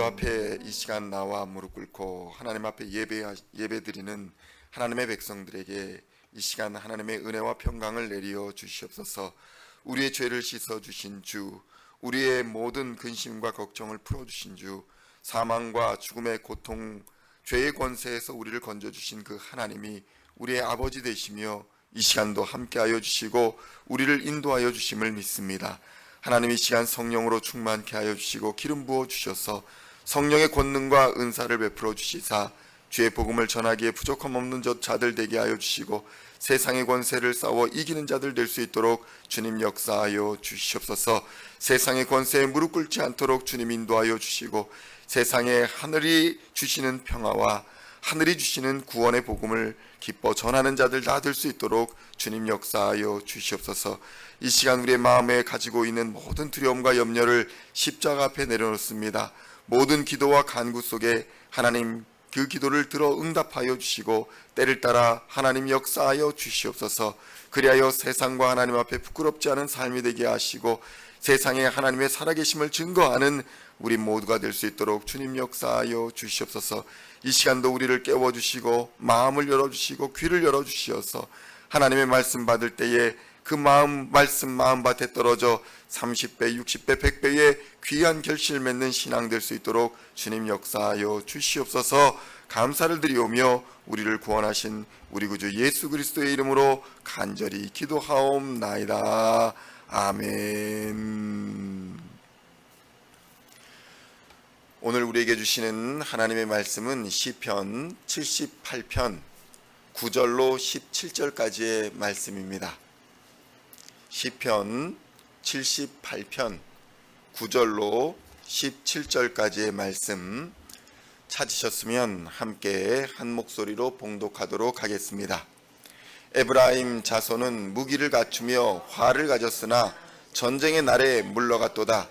앞에 이 시간 나와 무릎 꿇고 하나님 앞에 예배드리는 하나님의 백성들에게 이 시간 하나님의 은혜와 평강을 내리어 주시옵소서. 우리의 죄를 씻어 주신 주, 우리의 모든 근심과 걱정을 풀어 주신 주, 사망과 죽음의 고통, 죄의 권세에서 우리를 건져 주신 그 하나님이 우리의 아버지 되시며 이 시간도 함께하여 주시고 우리를 인도하여 주심을 믿습니다. 하나님 이 시간 성령으로 충만케 하여 주시고 기름 부어 주셔서 성령의 권능과 은사를 베풀어 주시사 주의 복음을 전하기에 부족함 없는 자들 되게 하여 주시고 세상의 권세를 싸워 이기는 자들 될 수 있도록 주님 역사하여 주시옵소서. 세상의 권세에 무릎 꿇지 않도록 주님 인도하여 주시고 세상에 하늘이 주시는 평화와 하늘이 주시는 구원의 복음을 기뻐 전하는 자들 다 될 수 있도록 주님 역사하여 주시옵소서. 이 시간 우리의 마음에 가지고 있는 모든 두려움과 염려를 십자가 앞에 내려놓습니다. 모든 기도와 간구 속에 하나님 그 기도를 들어 응답하여 주시고 때를 따라 하나님 역사하여 주시옵소서. 그리하여 세상과 하나님 앞에 부끄럽지 않은 삶이 되게 하시고 세상에 하나님의 살아계심을 증거하는 우리 모두가 될 수 있도록 주님 역사하여 주시옵소서. 이 시간도 우리를 깨워주시고 마음을 열어주시고 귀를 열어주시어서 하나님의 말씀 받을 때에 그 말씀 마음밭에 떨어져 30배, 60배, 100배의 귀한 결실을 맺는 신앙 될 수 있도록 주님 역사하여 주시옵소서. 감사를 드리오며 우리를 구원하신 우리 구주 예수 그리스도의 이름으로 간절히 기도하옵나이다. 아멘. 오늘 우리에게 주시는 하나님의 말씀은 시편 78편 9절로 17절까지의 말씀입니다. 시편 78편 9절로 17절까지의 말씀 찾으셨으면 함께 한 목소리로 봉독하도록 하겠습니다. 에브라임 자손은 무기를 갖추며 활을 가졌으나 전쟁의 날에 물러갔도다.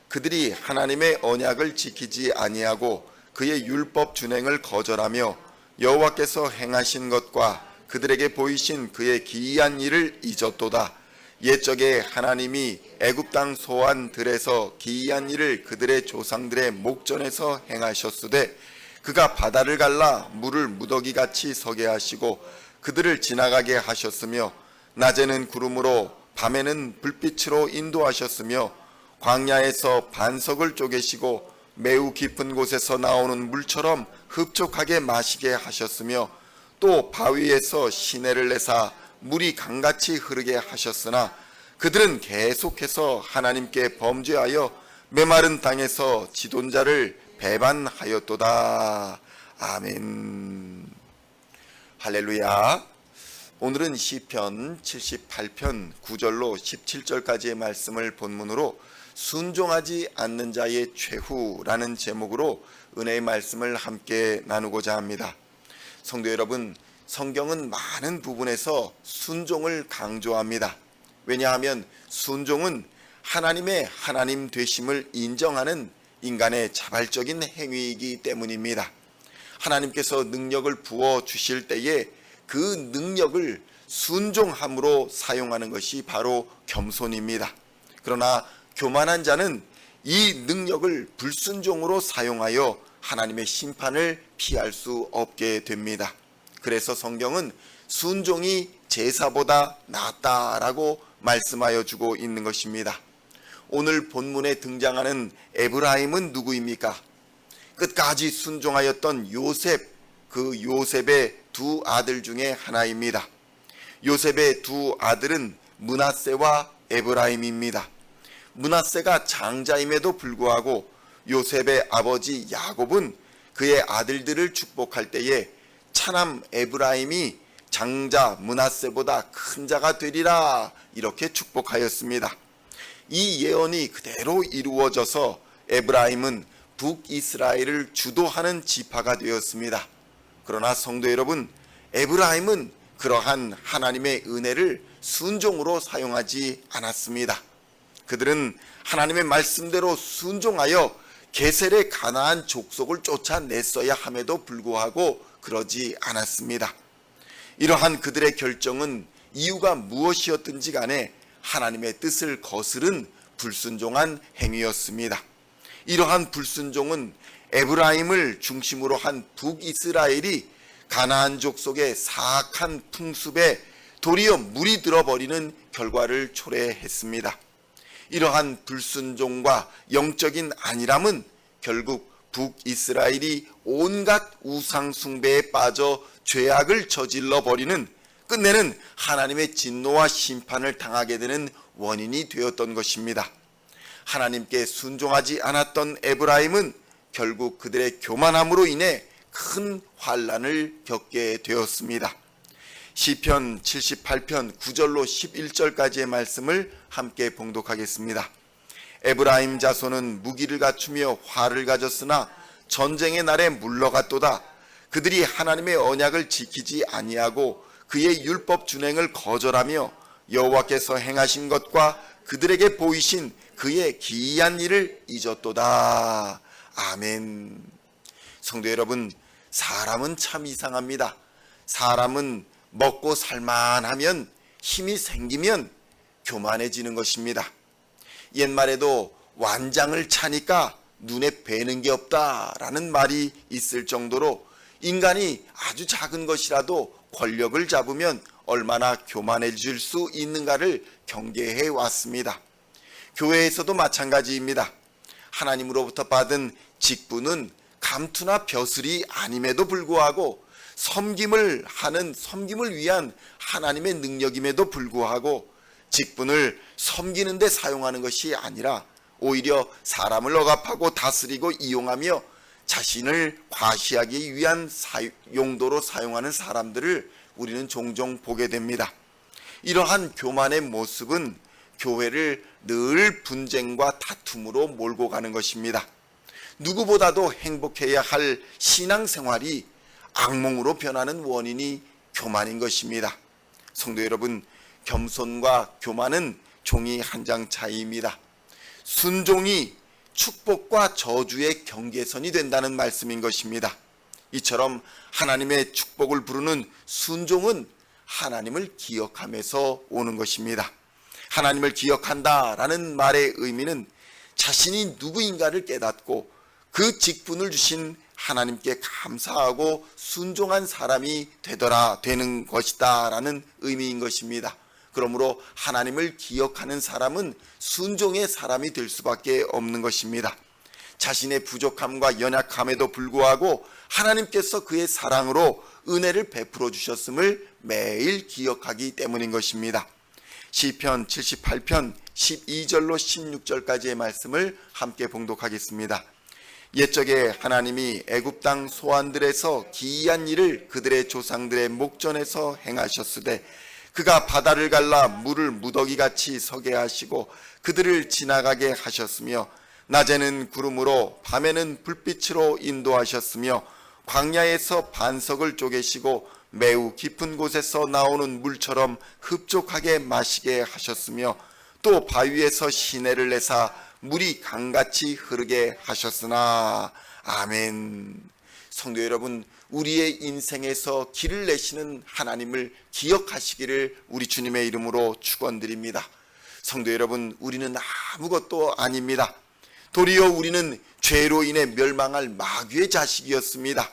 그들이 하나님의 언약을 지키지 아니하고 그의 율법 준행을 거절하며 여호와께서 행하신 것과 그들에게 보이신 그의 기이한 일을 잊었도다. 옛적에 하나님이 애굽 땅 소안 들에서 기이한 일을 그들의 조상들의 목전에서 행하셨으되 그가 바다를 갈라 물을 무더기같이 서게 하시고 그들을 지나가게 하셨으며 낮에는 구름으로 밤에는 불빛으로 인도하셨으며 광야에서 반석을 쪼개시고 매우 깊은 곳에서 나오는 물처럼 흡족하게 마시게 하셨으며 또 바위에서 시내를 내사 물이 강같이 흐르게 하셨으나 그들은 계속해서 하나님께 범죄하여 메마른 땅에서 지존자를 배반하였도다. 아멘. 할렐루야. 오늘은 시편 78편 9절로 17절까지의 말씀을 본문으로 순종하지 않는 자의 최후라는 제목으로 은혜의 말씀을 함께 나누고자 합니다. 성도 여러분, 성경은 많은 부분에서 순종을 강조합니다. 왜냐하면 순종은 하나님의 하나님 되심을 인정하는 인간의 자발적인 행위이기 때문입니다. 하나님께서 능력을 부어 주실 때에 그 능력을 순종함으로 사용하는 것이 바로 겸손입니다. 그러나 교만한 자는 이 능력을 불순종으로 사용하여 하나님의 심판을 피할 수 없게 됩니다. 그래서 성경은 순종이 제사보다 낫다라고 말씀하여 주고 있는 것입니다. 오늘 본문에 등장하는 에브라임은 누구입니까? 끝까지 순종하였던 요셉, 그 요셉의 두 아들 중에 하나입니다. 요셉의 두 아들은 므낫세와 에브라임입니다. 므낫세가 장자임에도 불구하고 요셉의 아버지 야곱은 그의 아들들을 축복할 때에 차남 에브라임이 장자 므낫세보다 큰 자가 되리라 이렇게 축복하였습니다. 이 예언이 그대로 이루어져서 에브라임은 북이스라엘을 주도하는 지파가 되었습니다. 그러나 성도 여러분, 에브라임은 그러한 하나님의 은혜를 순종으로 사용하지 않았습니다. 그들은 하나님의 말씀대로 순종하여 게셀의 가나안 족속을 쫓아냈어야 함에도 불구하고 그러지 않았습니다. 이러한 그들의 결정은 이유가 무엇이었든지 간에 하나님의 뜻을 거스른 불순종한 행위였습니다. 이러한 불순종은 에브라임을 중심으로 한 북이스라엘이 가나안 족속의 사악한 풍습에 도리어 물이 들어버리는 결과를 초래했습니다. 이러한 불순종과 영적인 안일함은 결국 북이스라엘이 온갖 우상 숭배에 빠져 죄악을 저질러 버리는, 끝내는 하나님의 진노와 심판을 당하게 되는 원인이 되었던 것입니다. 하나님께 순종하지 않았던 에브라임은 결국 그들의 교만함으로 인해 큰 환난을 겪게 되었습니다. 시편 78편 9절로 11절까지의 말씀을 함께 봉독하겠습니다. 에브라임 자손은 무기를 갖추며 활을 가졌으나 전쟁의 날에 물러갔도다. 그들이 하나님의 언약을 지키지 아니하고 그의 율법 준행을 거절하며 여호와께서 행하신 것과 그들에게 보이신 그의 기이한 일을 잊었도다. 아멘. 성도 여러분, 사람은 참 이상합니다. 사람은 먹고 살만하면, 힘이 생기면 교만해지는 것입니다. 옛말에도 완장을 차니까 눈에 뵈는 게 없다라는 말이 있을 정도로 인간이 아주 작은 것이라도 권력을 잡으면 얼마나 교만해질 수 있는가를 경계해 왔습니다. 교회에서도 마찬가지입니다. 하나님으로부터 받은 직분은 감투나 벼슬이 아님에도 불구하고 섬김을 위한 하나님의 능력임에도 불구하고 직분을 섬기는 데 사용하는 것이 아니라 오히려 사람을 억압하고 다스리고 이용하며 자신을 과시하기 위한 용도로 사용하는 사람들을 우리는 종종 보게 됩니다. 이러한 교만의 모습은 교회를 늘 분쟁과 다툼으로 몰고 가는 것입니다. 누구보다도 행복해야 할 신앙생활이 악몽으로 변하는 원인이 교만인 것입니다. 성도 여러분, 겸손과 교만은 종이 한 장 차이입니다. 순종이 축복과 저주의 경계선이 된다는 말씀인 것입니다. 이처럼 하나님의 축복을 부르는 순종은 하나님을 기억하면서 오는 것입니다. 하나님을 기억한다라는 말의 의미는 자신이 누구인가를 깨닫고 그 직분을 주신 하나님께 감사하고 순종한 사람이 되는 것이다 라는 의미인 것입니다. 그러므로 하나님을 기억하는 사람은 순종의 사람이 될 수밖에 없는 것입니다. 자신의 부족함과 연약함에도 불구하고 하나님께서 그의 사랑으로 은혜를 베풀어 주셨음을 매일 기억하기 때문인 것입니다. 시편 78편 12절로 16절까지의 말씀을 함께 봉독하겠습니다. 옛적에 하나님이 애굽 땅 소환들에서 기이한 일을 그들의 조상들의 목전에서 행하셨으되 그가 바다를 갈라 물을 무더기같이 서게 하시고 그들을 지나가게 하셨으며 낮에는 구름으로 밤에는 불빛으로 인도하셨으며 광야에서 반석을 쪼개시고 매우 깊은 곳에서 나오는 물처럼 흡족하게 마시게 하셨으며 또 바위에서 시내를 내사 물이 강같이 흐르게 하셨으나. 아멘. 성도 여러분, 우리의 인생에서 길을 내시는 하나님을 기억하시기를 우리 주님의 이름으로 축원드립니다. 성도 여러분, 우리는 아무것도 아닙니다. 도리어 우리는 죄로 인해 멸망할 마귀의 자식이었습니다.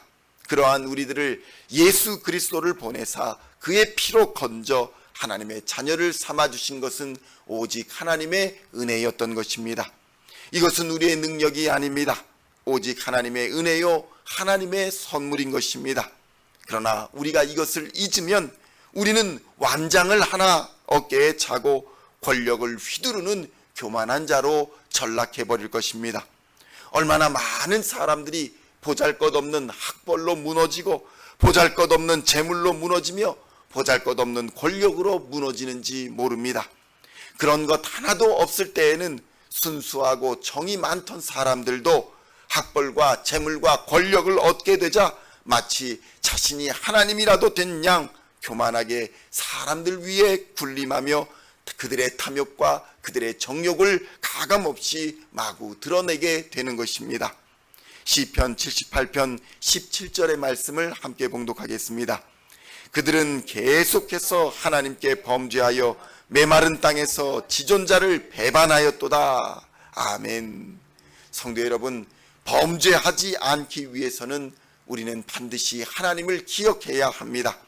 그러한 우리들을 예수 그리스도를 보내사 그의 피로 건져 하나님의 자녀를 삼아주신 것은 오직 하나님의 은혜였던 것입니다. 이것은 우리의 능력이 아닙니다. 오직 하나님의 은혜요 하나님의 선물인 것입니다. 그러나 우리가 이것을 잊으면 우리는 완장을 하나 어깨에 차고 권력을 휘두르는 교만한 자로 전락해버릴 것입니다. 얼마나 많은 사람들이 보잘것없는 학벌로 무너지고 보잘것없는 재물로 무너지며 보잘것없는 권력으로 무너지는지 모릅니다. 그런 것 하나도 없을 때에는 순수하고 정이 많던 사람들도 학벌과 재물과 권력을 얻게 되자 마치 자신이 하나님이라도 된 양 교만하게 사람들 위에 군림하며 그들의 탐욕과 그들의 정욕을 가감없이 마구 드러내게 되는 것입니다. 시편 78편 17절의 말씀을 함께 봉독하겠습니다. 그들은 계속해서 하나님께 범죄하여 메마른 땅에서 지존자를 배반하였도다. 아멘. 성도 여러분, 범죄하지 않기 위해서는 우리는 반드시 하나님을 기억해야 합니다.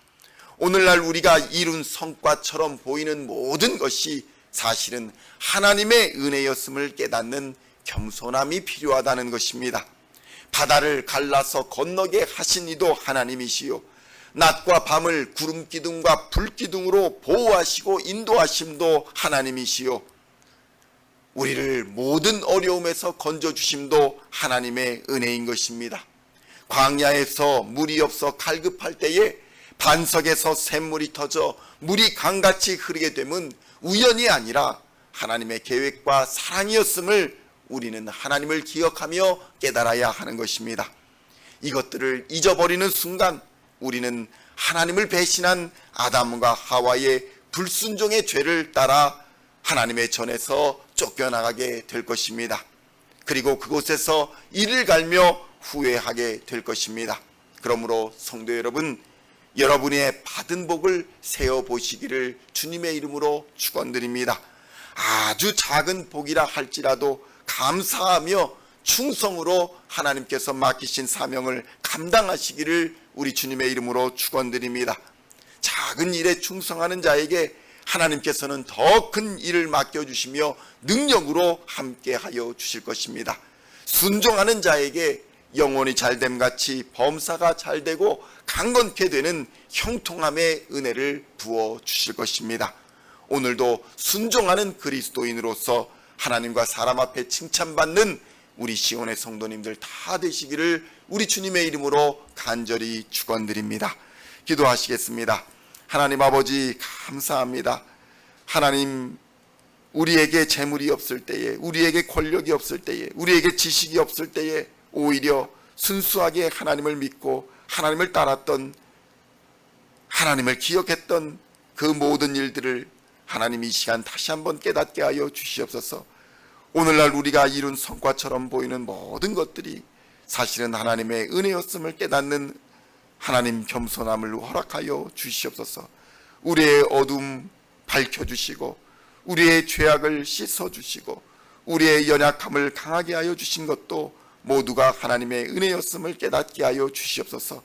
오늘날 우리가 이룬 성과처럼 보이는 모든 것이 사실은 하나님의 은혜였음을 깨닫는 겸손함이 필요하다는 것입니다. 바다를 갈라서 건너게 하신 이도 하나님이시요, 낮과 밤을 구름 기둥과 불 기둥으로 보호하시고 인도하심도 하나님이시요, 우리를 모든 어려움에서 건져주심도 하나님의 은혜인 것입니다. 광야에서 물이 없어 갈급할 때에 반석에서 샘물이 터져 물이 강같이 흐르게 됨은 우연이 아니라 하나님의 계획과 사랑이었음을 우리는 하나님을 기억하며 깨달아야 하는 것입니다. 이것들을 잊어버리는 순간 우리는 하나님을 배신한 아담과 하와의 불순종의 죄를 따라 하나님의 전에서 쫓겨나가게 될 것입니다. 그리고 그곳에서 이를 갈며 후회하게 될 것입니다. 그러므로 성도 여러분, 여러분의 받은 복을 세어보시기를 주님의 이름으로 축원드립니다. 아주 작은 복이라 할지라도 감사하며 충성으로 하나님께서 맡기신 사명을 감당하시기를 우리 주님의 이름으로 축원드립니다. 작은 일에 충성하는 자에게 하나님께서는 더 큰 일을 맡겨주시며 능력으로 함께하여 주실 것입니다. 순종하는 자에게 영혼이 잘됨같이 범사가 잘되고 강건케 되는 형통함의 은혜를 부어주실 것입니다. 오늘도 순종하는 그리스도인으로서 하나님과 사람 앞에 칭찬받는 우리 시온의 성도님들 다 되시기를 우리 주님의 이름으로 간절히 축원드립니다. 기도하시겠습니다. 하나님 아버지, 감사합니다. 하나님, 우리에게 재물이 없을 때에, 우리에게 권력이 없을 때에, 우리에게 지식이 없을 때에 오히려 순수하게 하나님을 믿고 하나님을 따랐던, 하나님을 기억했던 그 모든 일들을 하나님 이 시간 다시 한번 깨닫게 하여 주시옵소서. 오늘날 우리가 이룬 성과처럼 보이는 모든 것들이 사실은 하나님의 은혜였음을 깨닫는 하나님 겸손함을 허락하여 주시옵소서. 우리의 어둠 밝혀주시고 우리의 죄악을 씻어주시고 우리의 연약함을 강하게 하여 주신 것도 모두가 하나님의 은혜였음을 깨닫게 하여 주시옵소서.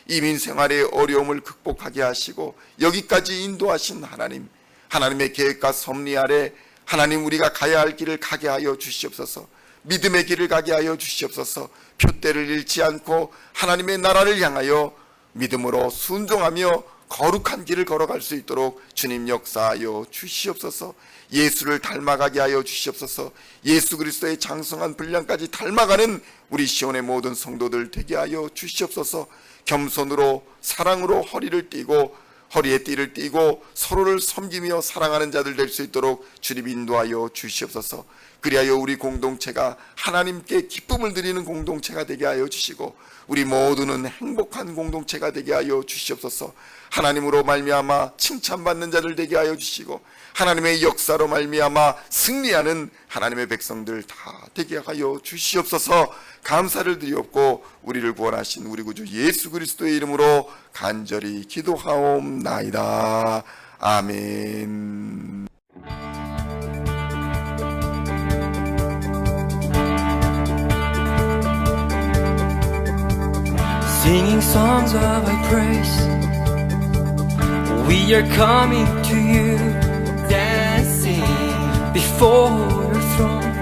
이민생활의 어려움을 극복하게 하시고 여기까지 인도하신 하나님, 하나님의 계획과 섭리 아래 하나님, 우리가 가야 할 길을 가게 하여 주시옵소서. 믿음의 길을 가게 하여 주시옵소서. 표대를 잃지 않고 하나님의 나라를 향하여 믿음으로 순종하며 거룩한 길을 걸어갈 수 있도록 주님 역사하여 주시옵소서. 예수를 닮아가게 하여 주시옵소서. 예수 그리스도의 장성한 분량까지 닮아가는 우리 시온의 모든 성도들 되게 하여 주시옵소서. 겸손으로 사랑으로 허리를 띠고 허리에 띠를 띠고 서로를 섬기며 사랑하는 자들 될 수 있도록 주님 인도하여 주시옵소서. 그리하여 우리 공동체가 하나님께 기쁨을 드리는 공동체가 되게 하여 주시고 우리 모두는 행복한 공동체가 되게 하여 주시옵소서. 하나님으로 말미암아 칭찬받는 자들 되게 하여 주시고 하나님의 역사로 말미암아 승리하는 하나님의 백성들 다 되게 하여 주시옵소서. 감사를 드리옵고 우리를 구원하신 우리 구주 예수 그리스도의 이름으로 간절히 기도하옵나이다. 아멘. Singing songs of thy praise, we are coming to you, dancing before your throne.